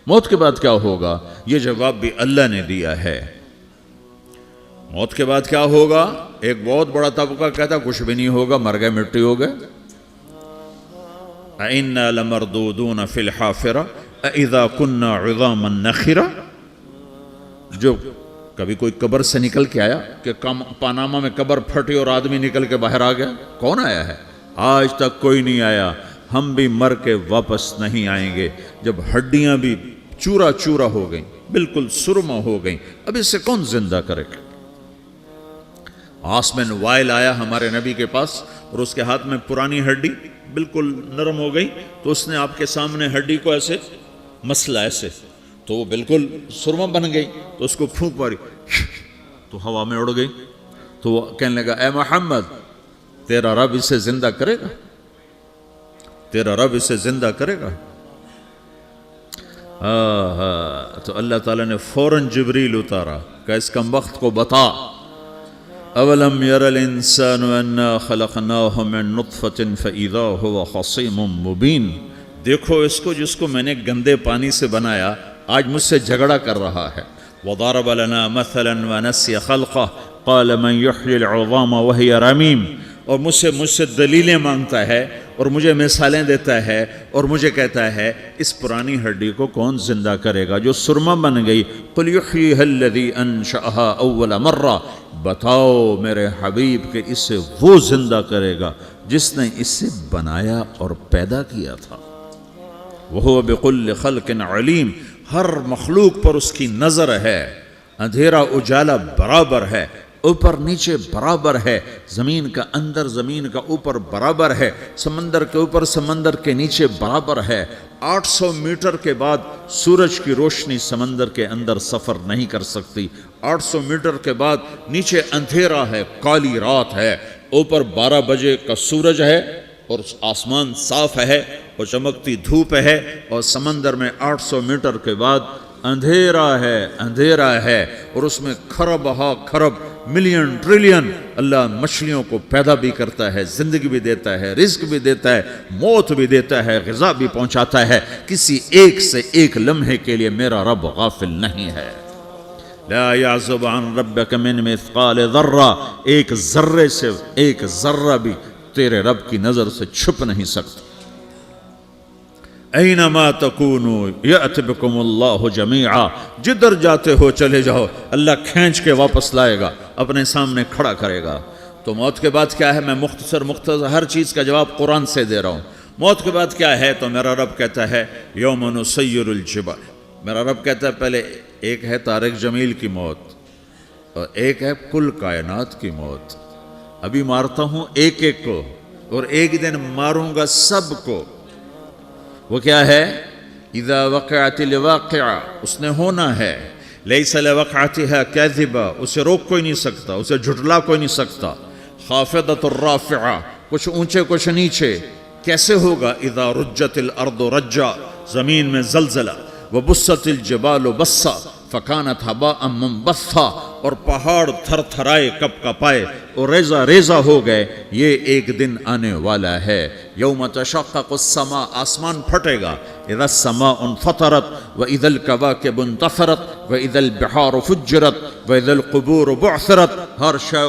موت کے بعد کیا ہوگا؟ یہ جواب بھی اللہ نے دیا ہے۔ موت کے بعد کیا ہوگا؟ ایک بہت بڑا طبقہ کہتا کچھ بھی نہیں ہوگا، مر گئے، مٹی ہو گئے۔ اِنَّا لَمَرْدُودُونَ فِي الْحَافِرَةِ اِذَا كُنَّا عِظَامًا نَخِرَةً۔ جو کبھی کوئی قبر سے نکل کے آیا کہ پاناما میں قبر پھٹی اور آدمی نکل کے باہر آ گیا؟ کون آیا ہے؟ آج تک کوئی نہیں آیا۔ ہم بھی مر کے واپس نہیں آئیں گے۔ جب ہڈیاں بھی چورا چورا ہو گئیں، بالکل سرما ہو گئیں، اب اس سے کون زندہ کرے گا؟ آسمن وائل آیا ہمارے نبی کے پاس اور اس کے ہاتھ میں پرانی ہڈی بالکل نرم ہو گئی، تو اس نے آپ کے سامنے ہڈی کو ایسے مسلا ایسے، تو وہ بالکل سرما بن گئی، تو اس کو پھونک ماری تو ہوا میں اڑ گئی۔ تو وہ کہنے لگا اے محمد، تیرا رب اسے زندہ کرے گا؟ تیرا رب اسے زندہ کرے گا؟ تو اللہ تعالیٰ نے فوراً جبریل اتارا کہ اس کمبخت کو بتا، اولم یر الانسان انا خلقناہ من نطفۃ فاذا هو خصیم مبین۔ دیکھو اس کو جس کو میں نے گندے پانی سے بنایا، آج مجھ سے جھگڑا کر رہا ہے۔ وضرب لنا مثلا ونسی خلقہ قال من یحیی العظام وہی رمیم۔ اور مجھ سے دلیلیں مانگتا ہے اور مجھے مثالیں دیتا ہے اور مجھے کہتا ہے اس پرانی ہڈی کو کون زندہ کرے گا جو سرما بن گئی؟ قل یحییہا الذی انشأہا اول مرہ۔ بتاؤ میرے حبیب کہ اسے وہ زندہ کرے گا جس نے اسے بنایا اور پیدا کیا تھا۔ وہو بکل خلق علیم۔ ہر مخلوق پر اس کی نظر ہے، اندھیرا اجالا برابر ہے، اوپر نیچے برابر ہے، زمین کا اندر زمین کا اوپر برابر ہے، سمندر کے اوپر سمندر کے نیچے برابر ہے۔ 800 میٹر کے بعد سورج کی روشنی سمندر کے اندر سفر نہیں کر سکتی۔ 800 میٹر کے بعد نیچے اندھیرا ہے، کالی رات ہے، اوپر 12 بجے کا سورج ہے اور آسمان صاف ہے اور چمکتی دھوپ ہے، اور سمندر میں 800 میٹر کے بعد اندھیرا ہے اور اس میں کھرب ہا کھرب ملین ٹریلین اللہ مچھلیوں کو پیدا بھی کرتا ہے، زندگی بھی دیتا ہے، رزق بھی دیتا ہے، موت بھی دیتا ہے، غذا بھی پہنچاتا ہے۔ کسی ایک سے ایک لمحے کے لیے میرا رب غافل نہیں ہے۔ لا يعزب عن ربك من مثقال ذرہ، ایک ذرے سے ایک ذرہ بھی تیرے رب کی نظر سے چھپ نہیں سکتا۔ اینما تکونوا یأت بکم اللہ جمیعا، جدھر جاتے ہو چلے جاؤ، اللہ کھینچ کے واپس لائے گا، اپنے سامنے کھڑا کرے گا۔ تو موت کے بعد کیا ہے؟ میں مختصر ہر چیز کا جواب قرآن سے دے رہا ہوں۔ موت کے بعد کیا ہے؟ تو میرا رب کہتا ہے یوم نسیر الجبال۔ میرا رب کہتا ہے پہلے ایک ہے طارق جمیل کی موت اور ایک ہے کل کائنات کی موت۔ ابھی مارتا ہوں ایک ایک کو اور ایک دن ماروں گا سب کو۔ وہ کیا ہے؟ اذا وقعت الواقعہ، اس نے ہونا ہے۔ لیس لوقعتها کاذبہ، اسے روک کوئی نہیں سکتا، اسے جھٹلا کوئی نہیں سکتا۔ خافضۃ الرافعہ، کچھ اونچے کچھ نیچے۔ کیسے ہوگا؟ اذا رجت الارض رجا، زمین میں زلزلہ۔ وبست الجبال بسا فکانت ہباء منبثا، اور پہاڑ تھر تھرائے کپ کپائے اور ریزہ ریزہ ہو گئے۔ یہ ایک دن آنے والا ہے۔ یوم تشقق السماء، آسمان پھٹے گا۔ اذا السماء انفطرت واذا الکواکب انتثرت واذا البحار فجرت واذا القبور بعثرت، ہر شے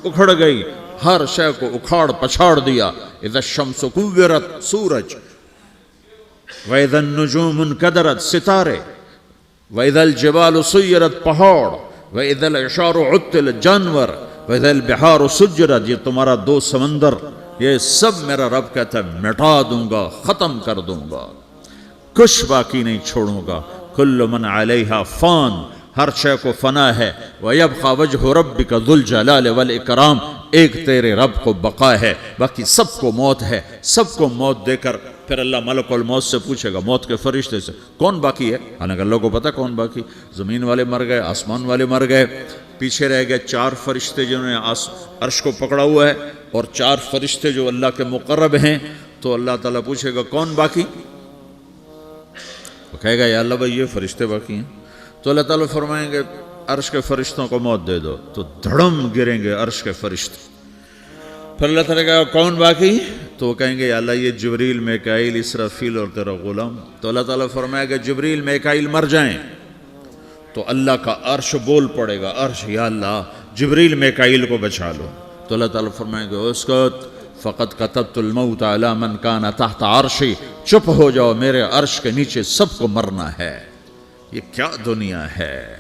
اکھڑ گئی، ہر شے کو اکھاڑ پچھاڑ دیا۔ اذا الشمس کورت، سورج۔ وَإِذَا النُّجُومُ انْكَدَرَتْ، ستارے۔ وَإِذَا الْجِبَالُ سُيِّرَتْ، پہاڑ۔ وَإِذَا الْعِشَارُ عُطِّلَتْ، جانور۔ وَإِذَا الْبِحَارُ سُجِّرَتْ، یہ تمہارا دو سمندر، یہ سب میرا رب کہتا ہے مٹا دوں گا، ختم کر دوں گا، کچھ باقی نہیں چھوڑوں گا۔ كُلُّ مَنْ عَلَيْهَا فان، ہر شے کو فنا ہے۔ وَيَبْقَى وَجْهُ رَبِّكَ ذُو الْجَلَالِ وَالْإِكْرَامِ، ایک تیرے رب کو بقا ہے، باقی سب کو موت ہے۔ سب کو موت دے کر پھر اللہ ملک الموت سے پوچھے گا، موت کے فرشتے سے، کون باقی ہے؟ حالانکہ اللہ کو پتہ کون باقی۔ زمین والے مر گئے، آسمان والے مر گئے، پیچھے رہ گئے 4 فرشتے جنہوں نے عرش کو پکڑا ہوا ہے، اور 4 فرشتے جو اللہ کے مقرب ہیں۔ تو اللہ تعالیٰ پوچھے گا کون باقی؟ وہ کہے گا یا اللہ بھائی یہ فرشتے باقی ہیں۔ تو اللہ تعالیٰ فرمائیں گے عرش کے فرشتوں کو موت دے دو، تو دھڑم گریں گے عرش کے فرشتے۔ پھر اللہ تعالیٰ کہا کون باقی؟ تو وہ کہیں گے یا اللہ یہ جبریل میکائیل اسرافیل اور تیرا غلام. تو اللہ تعالیٰ فرمائے گا جبریل میکائیل مر جائیں تو اللہ کا عرش بول پڑے گا, عرش یا اللہ جبریل میکائیل کو بچا لو. تو اللہ تعالیٰ فرمائے گا اسکت فقط کتبت الموت علی من کان تحت عرشی, چپ ہو جاؤ میرے عرش کے نیچے سب کو مرنا ہے. یہ کیا دنیا ہے,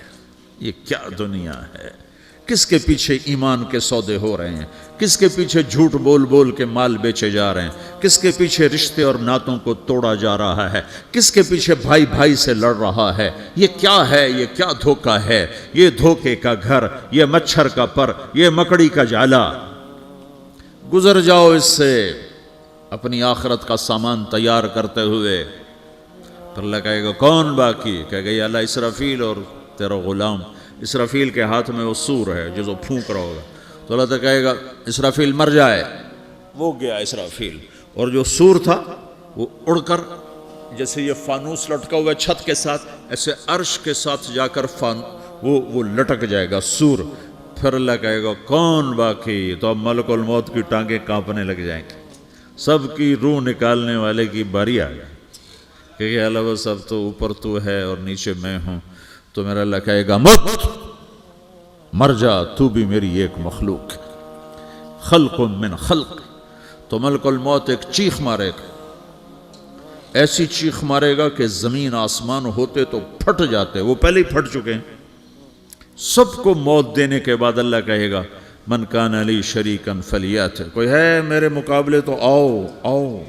یہ کیا دنیا ہے. کس کے پیچھے ایمان کے سودے ہو رہے ہیں, کس کے پیچھے جھوٹ بول بول کے مال بیچے جا رہے ہیں, کس کے پیچھے رشتے اور ناتوں کو توڑا جا رہا ہے, کس کے پیچھے بھائی بھائی سے لڑ رہا ہے. یہ کیا ہے, یہ کیا دھوکہ ہے, یہ دھوکے کا گھر, یہ مچھر کا پر, یہ مکڑی کا جالا. گزر جاؤ اس سے اپنی آخرت کا سامان تیار کرتے ہوئے. پھر اللہ کہے گا کون باقی؟ کہے گا یا اللہ اسرافیل اور تیرا غلام. اسرافیل کے ہاتھ میں وہ سور ہے جو پھونک رہا ہوگا. تو اللہ تعالیٰ کہے گا اسرافیل مر جائے. وہ گیا اسرافیل, اور جو سور تھا وہ اڑ کر جیسے یہ فانوس لٹکا ہوا چھت کے ساتھ ایسے عرش کے ساتھ جا کر وہ لٹک جائے گا سور. پھر اللہ کہے گا کون باقی؟ تو اب ملک الموت کی ٹانگیں کانپنے لگ جائیں گی, سب کی روح نکالنے والے کی باری آ گئی کہ اللہ وہ سب تو اوپر تو ہے اور نیچے میں ہوں. تو میرا اللہ کہے گا مت, مر جا, تو بھی میری ایک مخلوق, خلق من خلق. تو ملک الموت ایک چیخ مارے گا, ایسی چیخ مارے گا کہ زمین آسمان ہوتے تو پھٹ جاتے, وہ پہلے ہی پھٹ چکے ہیں. سب کو موت دینے کے بعد اللہ کہے گا من کان علی شریکن فلیات, کوئی ہے میرے مقابلے تو آؤ آؤ.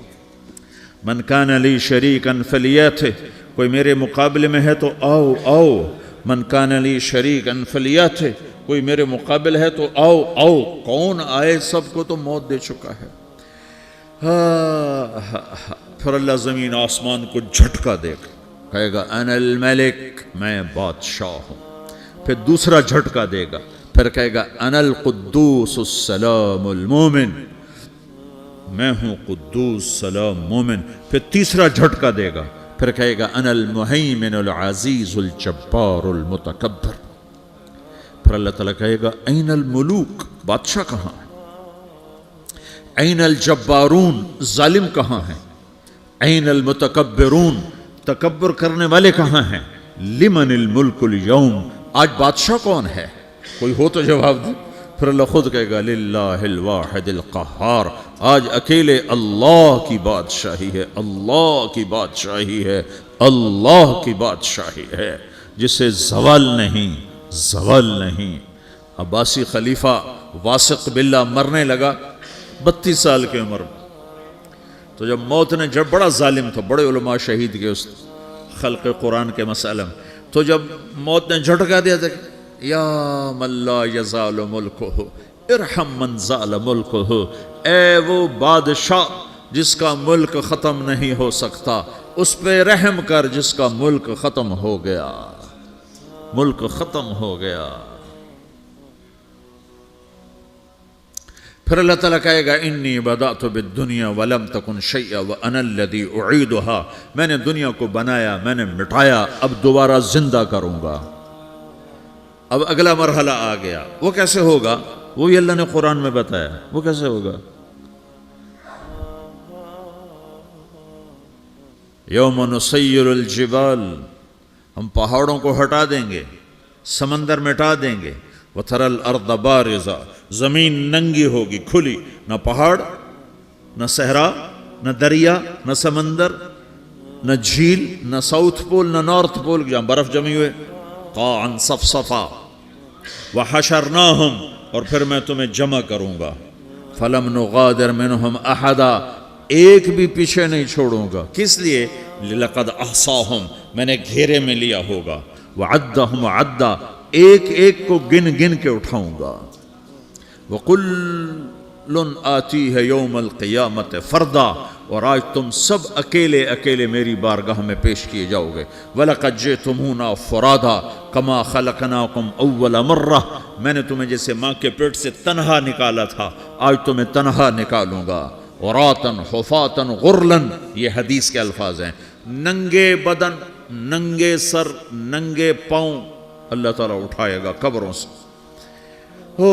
من کان علی شریکن فلیات, کوئی میرے مقابلے میں ہے تو آؤ آؤ. من کان علی شریکن فلیات, کوئی میرے مقابل ہے تو آؤ آؤ. کون آئے؟ سب کو تو موت دے چکا ہے. پھر اللہ زمین آسمان کو جھٹکا دے گا, کہے گا انا الملک, میں بادشاہ ہوں. پھر دوسرا جھٹکا دے گا, پھر کہے گا انا القدوس السلام المومن, میں ہوں قدوس سلام مومن. پھر تیسرا جھٹکا دے گا, پھر کہے گا انا المہیمن العزیز الجبار المتکبر. پھر اللہ تعالیٰ کہے گا این الملوک, بادشاہ کہاں ہے؟ این الجبارون, ظالم کہاں ہیں؟ این المتکبرون, تکبر کرنے والے کہاں ہیں؟ لمن الملک اليوم, آج بادشاہ کون ہے؟ کوئی ہو تو جواب دے. پھر اللہ خود کہے گا للہ الواحد القہار, آج اکیلے اللہ کی بادشاہی ہے, اللہ کی بادشاہی ہے, اللہ کی بادشاہی ہے, جسے زوال نہیں, زوال نہیں. عباسی خلیفہ واثق باللہ مرنے لگا 32 سال کی عمر میں. تو جب موت نے, جب بڑا ظالم تھا, بڑے علماء شہید کے اس خلق قرآن کے مسئلہ میں, تو جب موت نے جھٹکا دیا تھا یا من لا یزال ملکہ ارحم من زال ملکہ, اے وہ بادشاہ جس کا ملک ختم نہیں ہو سکتا, اس پہ رحم کر جس کا ملک ختم ہو گیا, ملک ختم ہو گیا. پھر اللہ تعالیٰ کہے گا انی بدأت بالدنیا ولم تکن شیئا وانا الذی اعیدہا, میں نے دنیا کو بنایا, میں نے مٹایا, اب دوبارہ زندہ کروں گا. اب اگلا مرحلہ آ گیا. وہ کیسے ہوگا؟ وہی اللہ نے قرآن میں بتایا. وہ کیسے ہوگا؟ یوم نسیر الجبال, ہم پہاڑوں کو ہٹا دیں گے, سمندر مٹا دیں گے. وتری الارض بارزہ, زمین ننگی ہوگی, کھلی, نہ پہاڑ, نہ صحرا, نہ دریا, نہ سمندر, نہ جھیل, نہ ساؤتھ پول, نہ نارتھ پول جہاں برف جمی ہوئے. قاعا صفصفا وحشرناہم, اور پھر میں تمہیں جمع کروں گا. فلم نغادر منہم احدا, ایک بھی پیچھے نہیں چھوڑوں گا. کس لیے؟ لقد احصاہم, میں نے گھیرے میں لیا ہوگا. وعدہم عدا, ایک ایک کو گن گن کے اٹھاؤں گا. وَقُلٌّ آتِيهَ يَوْمَ الْقِيَامَةِ فَرْدًا, اور آج تم سب اکیلے اکیلے میری بارگاہ میں پیش کیے جاؤ گے. وَلَقَدْ جِئْتُمُونَا فُرَادًا كَمَا خَلَقْنَاكُمْ أَوَّلَ مَرَّةٍ, میں نے تمہیں جیسے ماں کے پیٹ سے تنہا نکالا تھا, آج تمہیں تنہا نکالوں گا. عُرَاةً حُفَاةً غُرْلًا, یہ حدیث کے الفاظ ہیں. ننگے بدن, ننگے سر, ننگے پاؤں اللہ تعالیٰ اٹھائے گا قبروں سے. ہو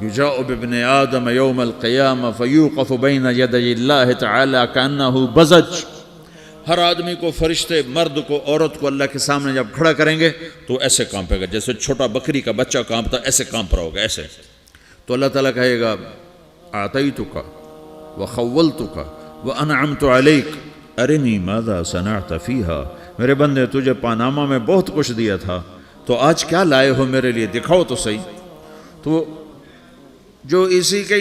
یجاء بابن آدم یوم القیامہ فیوقف بین یدی اللہ تعالی کانہ بزج، ہر آدمی کو، فرشتے، مرد کو، عورت کو اللہ کے سامنے جب کھڑا کریں گے تو ایسے کانپے گا جیسے چھوٹا بکری کا بچہ کانپتا، ایسے کانپ رہا ہوگا ایسے. تو اللہ تعالیٰ کہے گا اعطیتک وخولتک وانعمت علیک ارنی ماذا صنعت فیہا، میرے بندے تجھے پاناما میں بہت کچھ دیا تھا، تو آج کیا لائے ہو میرے لیے، دکھاؤ تو صحیح. تو جو اسی کے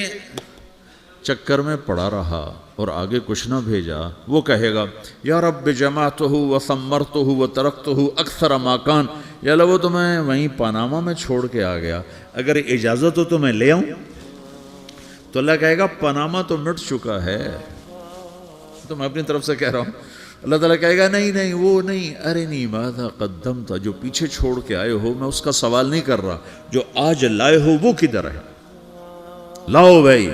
چکر میں پڑا رہا اور آگے کچھ نہ بھیجا، وہ کہے گا یا رب جمعتہ وثمرتہ وترکتہ اکثر ما کان، یا اللہ وہ تو میں وہیں پاناما میں چھوڑ کے آ گیا، اگر اجازت ہو تو میں لے آؤں. تو اللہ کہے گا پاناما تو مٹ چکا ہے، تو میں اپنی طرف سے کہہ رہا ہوں. اللہ تعالیٰ کہے گا نہیں نہیں وہ نہیں، ارنی ماذا قدمت، جو پیچھے چھوڑ کے آئے ہو میں اس کا سوال نہیں کر رہا، جو آج لائے ہو وہ کدھر ہے، لاؤ بھائی،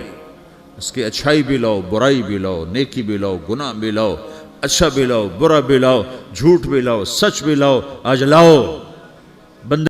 اس کی اچھائی بھی لاؤ، برائی بھی لاؤ، نیکی بھی لاؤ، گناہ بھی لاؤ، اچھا بھی لاؤ، برا بھی لاؤ، جھوٹ بھی لاؤ، سچ بھی لاؤ، آج لاؤ. بندے